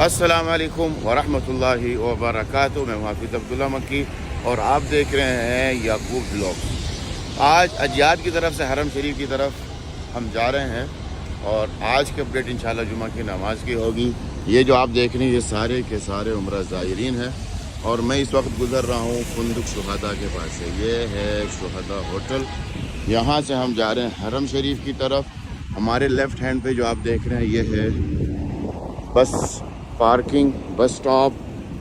अस्सलाम वालेकुम वरहमतुल्लाहि वबरकातुहू। मैं हाफिज़ अब्दुल्ला मक्की और आप देख रहे हैं याकूब ब्लॉग्स। आज अजियाद की तरफ से हरम शरीफ की तरफ हम जा रहे हैं और आज की अपडेट इंशाल्लाह जुमा की नमाज की होगी। ये जो आप देख रहे हैं ये सारे के सारे उम्रा ज़ायरीन हैं और मैं इस वक्त गुज़र रहा हूँ फुंदुक शुहदा के पास से। ये है शुहदा होटल। यहाँ से हम जा रहे हैं हरम शरीफ की तरफ। हमारे लेफ़्ट हैंड पे जो आप देख रहे हैं ये है बस पार्किंग, बस स्टॉप।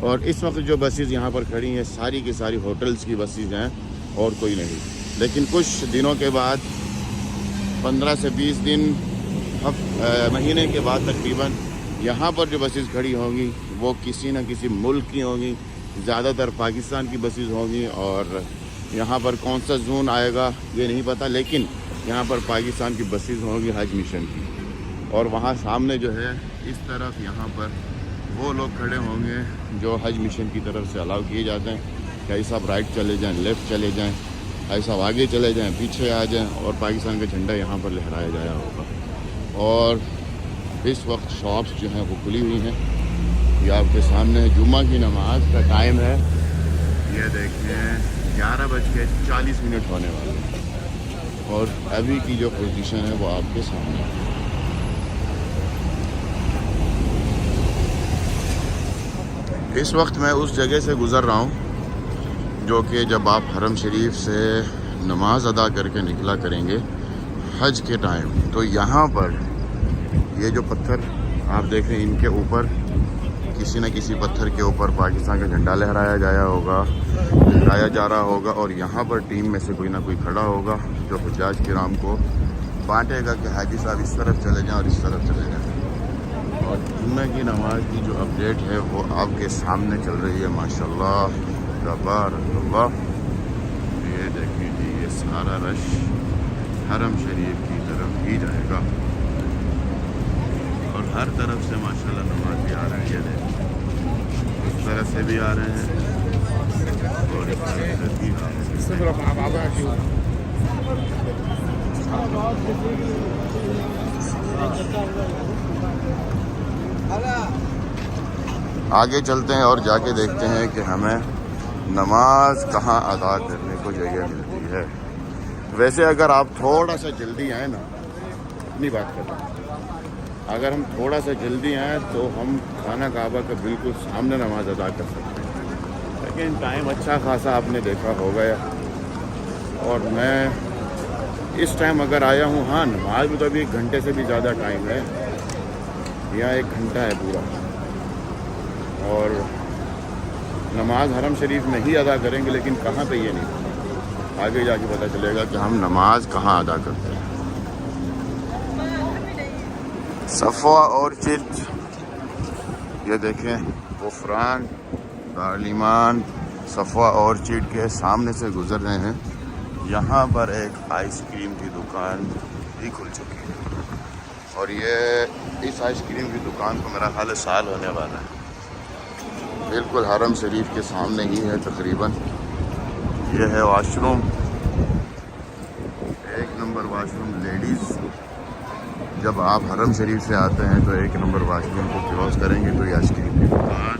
और इस वक्त जो बसेस यहाँ पर खड़ी हैं सारी की सारी होटल्स की बसेस हैं और कोई नहीं। लेकिन कुछ दिनों के बाद 15 से 20 दिन महीने के बाद तकरीबन यहाँ पर जो बसेस खड़ी होंगी वो किसी न किसी मुल्क की होंगी। ज़्यादातर पाकिस्तान की बसेस होंगी और यहाँ पर कौन सा जोन आएगा ये नहीं पता, लेकिन यहाँ पर पाकिस्तान की बसेस होंगी हज मिशन की। और वहाँ सामने जो है इस तरफ यहाँ पर वो लोग खड़े होंगे जो हज मिशन की तरफ से अलाउ किए जाते हैं। कई साहब राइट चले जाएं, लेफ़्ट चले जाएं, ऐसा आगे चले जाएं, पीछे आ जाएं और पाकिस्तान का झंडा यहाँ पर लहराया जाया होगा। और इस वक्त शॉप्स जो हैं वो खुली हुई हैं। ये आपके सामने जुमा की नमाज का टाइम है। ये देखें 11:40 होने वाले हैं और अभी की जो पोजीशन है वो आपके सामने है। इस वक्त मैं उस जगह से गुज़र रहा हूँ जो कि जब आप हरम शरीफ से नमाज अदा करके निकला करेंगे हज के टाइम, तो यहाँ पर ये जो पत्थर आप देख रहे हैं इनके ऊपर किसी न किसी पत्थर के ऊपर पाकिस्तान का झंडा लहराया जा रहा होगा और यहाँ पर टीम में से कोई ना कोई खड़ा होगा जो हुज्जाज किराम को बांटेगा कि हाजी साहब इस तरफ चले जाएँ और इस तरफ चले जाएँ। और जुम्मे की नमाज की जो अपडेट है वो आपके सामने चल रही है माशाल्लाह तबारकल्लाह। ये देखिए जी ये सारा रश हरम शरीफ की तरफ ही जाएगा और हर तरफ से माशाल्लाह नमाज़ी आ रहे हैं। ये देखिए इस तरह से भी आ रहे हैं और इस तरह से भी आ रहे हैं। आगे चलते हैं और जाके देखते हैं कि हमें नमाज कहाँ अदा करने को जगह मिलती है। वैसे अगर आप थोड़ा सा जल्दी आए ना, अपनी बात कर रहा हूँ, अगर हम थोड़ा सा जल्दी आए तो हम खाना काबा के बिल्कुल सामने नमाज अदा कर सकते हैं। लेकिन टाइम अच्छा खासा आपने देखा होगा और मैं इस टाइम अगर आया हूँ, हाँ नमाज में तो अभी 1 घंटे से भी ज़्यादा टाइम है, यहाँ 1 घंटा है पूरा। और नमाज हरम शरीफ में ही अदा करेंगे लेकिन कहाँ पे ये नहीं, आगे जाके पता चलेगा कि हम नमाज कहाँ अदा करते हैं। सफ़वा ऑर्चिड, ये देखें गुफरान दारलीमान सफ़वा ऑर्चिड के सामने से गुज़र रहे हैं। यहाँ पर एक आइसक्रीम की दुकान भी खुल चुकी है और ये इस आइसक्रीम की दुकान को मेरा ख्याल साल होने वाला है। बिल्कुल हरम शरीफ के सामने ही है तकरीबन। ये है वाशरूम, 1 नंबर वाशरूम लेडीज़। जब आप हरम शरीफ से आते हैं तो 1 नंबर वाशरूम को क्रॉस करेंगे तो ये आइसक्रीम की दुकान,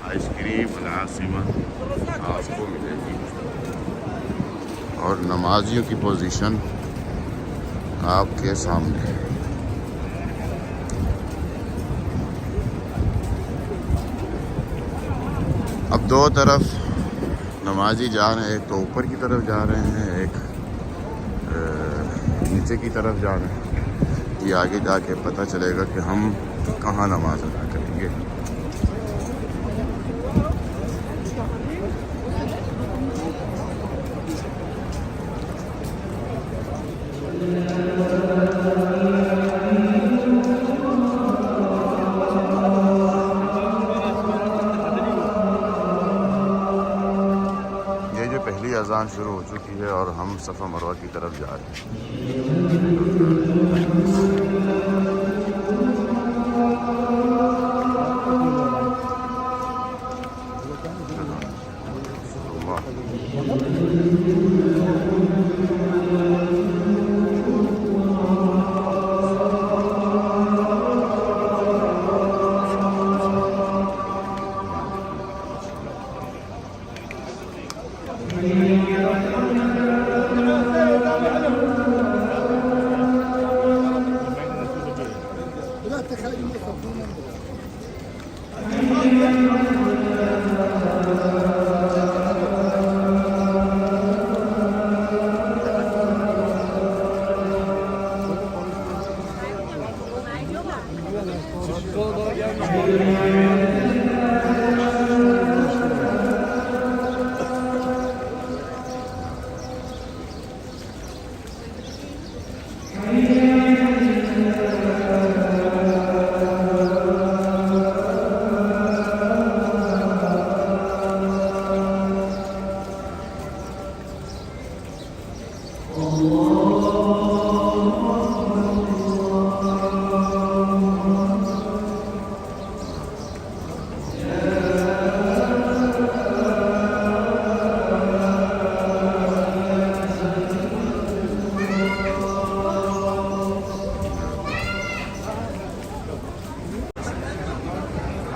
आइसक्रीम लासिमा आपको मिलेगी। और नमाजियों की पोजीशन आपके सामने है। अब 2 तरफ नमाजी जा रहे हैं, एक तो ऊपर की तरफ जा रहे हैं, एक नीचे की तरफ जा रहे हैं। ये आगे जाके पता चलेगा कि हम कहाँ नमाज अदा करेंगे। पहली अजान शुरू हो चुकी है और हम सफ़ा मरवा की तरफ जा रहे हैं।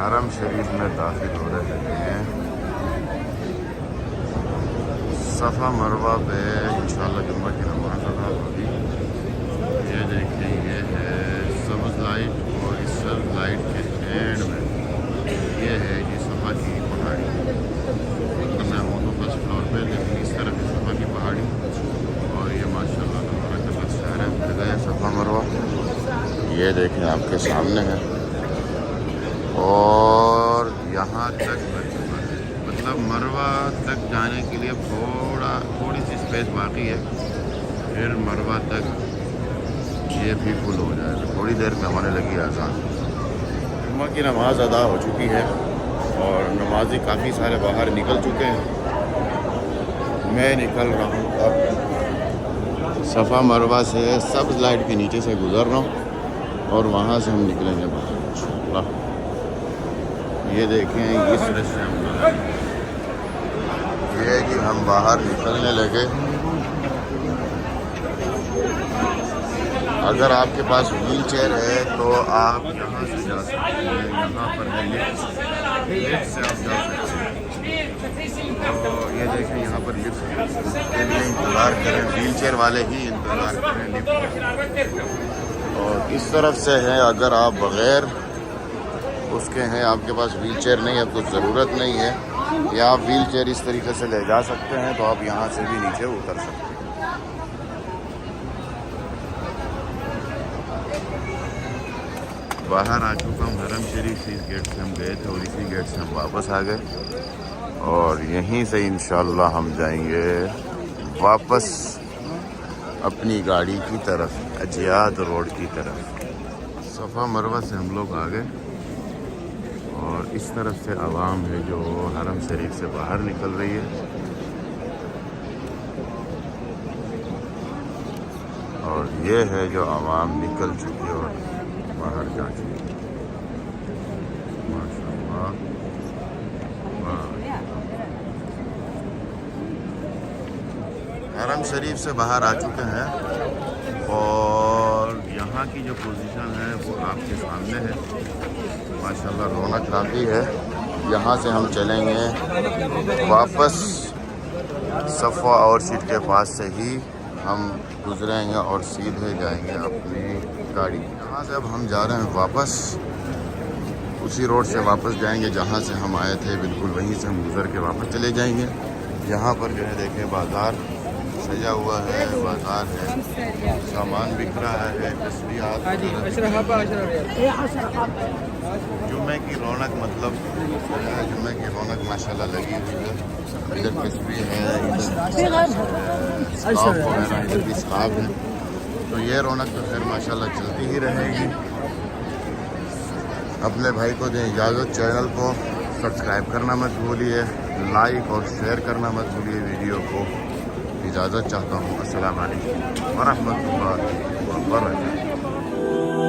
हरम शरीफ में दाखिल हो रहे हैं। सफ़ा मरवा पे इंशाअल्लाह जुम्मा की नमाज अदा होगी। ये देखिए, ये है सब्ज़ लाइट और इस सब्ज़ लाइट के एंड में ये है जी सफ़ा की पहाड़ी। तो मैं हूँ तो फर्स्ट फ्लोर पे, लेकिन इस तरफ है सफ़ा की पहाड़ी और ये माशाअल्लाह तबारक शहर है। फिर गए सफ़ा मरवा, ये देखें आपके सामने है और यहाँ तक मतलब मरवा तक जाने के लिए थोड़ी सी स्पेस बाकी है। फिर मरवा तक ये भी फुल हो जाएगा। थोड़ी देर में होने लगी आज़ान। जुम्मा की नमाज अदा हो चुकी है और नमाजी काफ़ी सारे बाहर निकल चुके हैं। मैं निकल रहा हूँ अब सफ़ा मरवा से सब्ज़ लाइट के नीचे से गुज़र रहा हूँ और वहाँ से हम निकलेंगे बाहर इंशाअल्लाह। ये देखें, इस रास्ते हम ये कि हम बाहर निकलने लगे। अगर आपके पास व्हील चेयर है तो आप यहाँ से जा सकते हैं। यहाँ पर है लिफ्ट से आप जा सकते हैं। तो ये देखें, यहाँ पर लिफ्ट के लिए इंतज़ार करें, व्हील चेयर वाले ही इंतज़ार करें लिफ्ट। और इस तरफ से है, अगर आप बग़ैर उसके हैं, आपके पास व्हील चेयर नहीं है, कुछ ज़रूरत नहीं है, या आप व्हील चेयर इस तरीके से ले जा सकते हैं, तो आप यहाँ से भी नीचे उतर सकते हैं। बाहर आ चुका हूँ हरम शरीफ से। इस गेट से हम गए थे और इसी गेट से हम वापस आ गए और यहीं से इंशाअल्लाह हम जाएंगे वापस अपनी गाड़ी की तरफ, अजियाद रोड की तरफ। सफ़ा मरवा से हम लोग आ गए और इस तरफ से आवाम है जो हरम शरीफ से बाहर निकल रही है और ये है जो आवाम निकल चुकी है और बाहर जा चुकी है। माशाअल्लाह, हरम शरीफ से बाहर आ चुके हैं और यहाँ की जो पोजीशन है वो आपके सामने है। माशाअल्लाह रौनक काफ़ी है। यहाँ से हम चलेंगे वापस सफ़ा और सीट के पास से ही हम गुजरेंगे और सीधे जाएंगे अपनी गाड़ी। यहाँ से अब हम जा रहे हैं वापस, उसी रोड से वापस जाएंगे जहाँ से हम आए थे, बिल्कुल वहीं से हम गुजर के वापस चले जाएंगे। यहाँ पर जो है देखें, बाज़ार सजा हुआ है, बाज़ार है, सामान बिक रहा है, तस्वीरात। जुम्मे की रौनक, मतलब जुम्मे की रौनक माशाल्लाह लगी हुई है। इधर तस्वीर है, इधर स्काफ वगैरह, इधर भी स्काफ है। तो ये रौनक तो खैर माशाल्लाह चलती ही रहेगी। अपने भाई को दें इजाज़त, चैनल को सब्सक्राइब करना मत भूलिए, लाइक और शेयर करना मत भूलिए वीडियो को। इजाज़त चाहता हूँ। अस्सलाम वालेकुम व रहमतुल्लाहि व बरकातुहू।